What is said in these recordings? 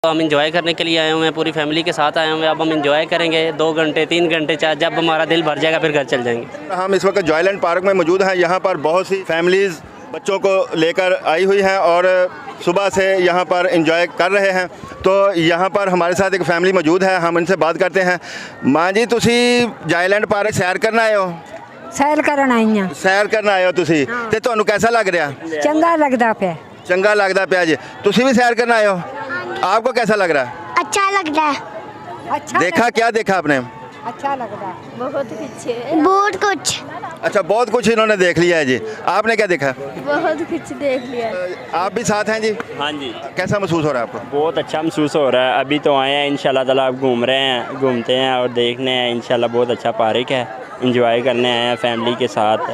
हम इंजॉय करने के लिए आए हुए हैं, पूरी फैमिली के साथ आए हुए हैं। अब हम इंजॉय करेंगे 2 घंटे 3 घंटे, चाहे जब हमारा दिल भर जाएगा फिर घर चल जाएंगे। हम इस वक्त जॉयलैंड पार्क में मौजूद हैं। यहाँ पर बहुत सी फैमिलीज़ बच्चों को लेकर आई हुई हैं और सुबह से यहाँ पर इंजॉय कर रहे हैं। तो यहाँ पर हमारे साथ एक फैमिली मौजूद है, हम इनसे बात करते हैं। माँ जी, तुसी जॉयलैंड पार्क सैर करना आए हो? सैर करन आई हाँ। सैर करना आए हो तुसी ते तुहानू कैसा लग रहा? चंगा लगता पे। चंगा लगता पिया जी। तुसी भी सैर करना आए हो, आपको कैसा लग रहा? अच्छा लगता है। अच्छा देखा क्या देखा आपने? अच्छा लगता है। बहुत कुछ। अच्छा, बहुत कुछ इन्होंने देख लिया है जी। आपने क्या देखा? बहुत कुछ देख लिया। आप भी साथ हैं जी? हाँ जी, कैसा महसूस हो रहा है आपको? बहुत अच्छा महसूस हो रहा है। अभी तो आए हैं, इंशाल्लाह ताला आप घूम रहे हैं, घूमते हैं और देखने हैं। इंशाल्लाह बहुत अच्छा पार्क है, इंजॉय करने आए हैं फैमिली के साथ।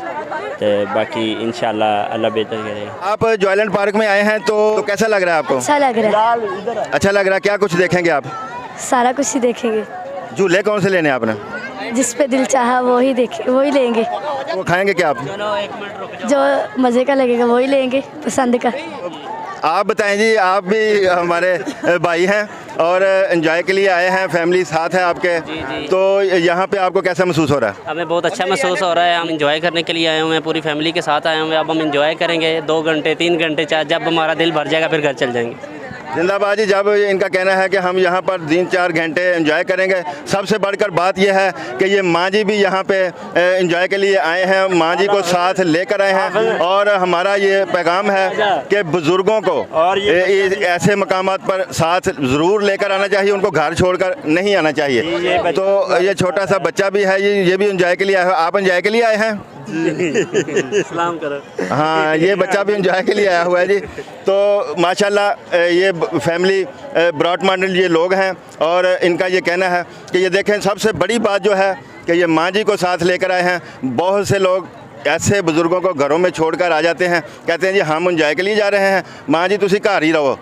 तो बाकी इंशाल्लाह अल्लाह बेहतर करेगा। आप जॉयलैंड पार्क में आए हैं तो कैसा लग रहा है आपको? अच्छा लग रहा है। अच्छा लग रहा है। क्या कुछ देखेंगे आप? सारा कुछ ही देखेंगे। झूले कौन से लेने हैं आपने? जिस पे दिल चाहा वही देखे, वही लेंगे। वो खाएंगे क्या आप? जो मज़े का लगेगा वही लेंगे, पसंद का। आप बताएं जी, आप भी हमारे भाई हैं और एंजॉय के लिए आए हैं, फैमिली साथ है आपके। तो यहाँ पे आपको कैसा महसूस हो रहा है? हमें बहुत अच्छा महसूस हो रहा है। हम इंजॉय करने के लिए आए हुए हैं, पूरी फैमिली के साथ आए हुए हैं। अब हम इंजॉय करेंगे 2 घंटे 3 घंटे, चाहे जब हमारा दिल भर जाएगा फिर घर चल जाएंगे। जिंदाबाद जी। जब इनका कहना है कि हम यहाँ पर 3-4 घंटे एंजॉय करेंगे। सबसे बढ़कर बात यह है कि ये माँ जी भी यहाँ पे एंजॉय के लिए आए हैं, माँ जी को साथ लेकर आए हैं। और हमारा ये पैगाम है कि बुज़ुर्गों को और ऐसे मकामात पर साथ ज़रूर लेकर आना चाहिए, उनको घर छोड़कर नहीं आना चाहिए। तो ये छोटा सा बच्चा भी है, ये भी एंजॉय के लिए आया है। आप एंजॉय के लिए आए हैं? सलाम करो। हाँ, ये बच्चा भी एंजॉय के लिए आया हुआ है जी। तो माशाल्लाह ये फैमिली ब्रॉड माइंडेड ये लोग हैं और इनका ये कहना है कि ये देखें, सबसे बड़ी बात जो है कि ये माँ जी को साथ लेकर आए हैं। बहुत से लोग ऐसे बुज़ुर्गों को घरों में छोड़कर आ जाते हैं, कहते हैं जी हम एंजॉय के लिए जा रहे हैं, माँ जी तुसी घर ही रहो।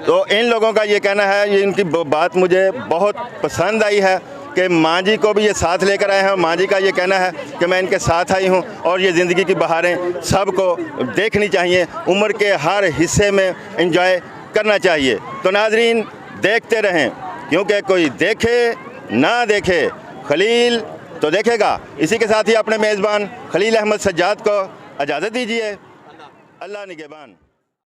तो इन लोगों का ये कहना है, ये इनकी बात मुझे बहुत पसंद आई है कि माँ जी को भी ये साथ लेकर आए हैं। माँ जी का ये कहना है कि मैं इनके साथ आई हूँ और ये ज़िंदगी की बहारें सबको देखनी चाहिए, उम्र के हर हिस्से में एंजॉय करना चाहिए। तो नाजरीन, देखते रहें, क्योंकि कोई देखे ना देखे खलील तो देखेगा। इसी के साथ ही अपने मेज़बान खलील अहमद सज्जाद को इजाज़त दीजिए। अल्लाह निगहबान।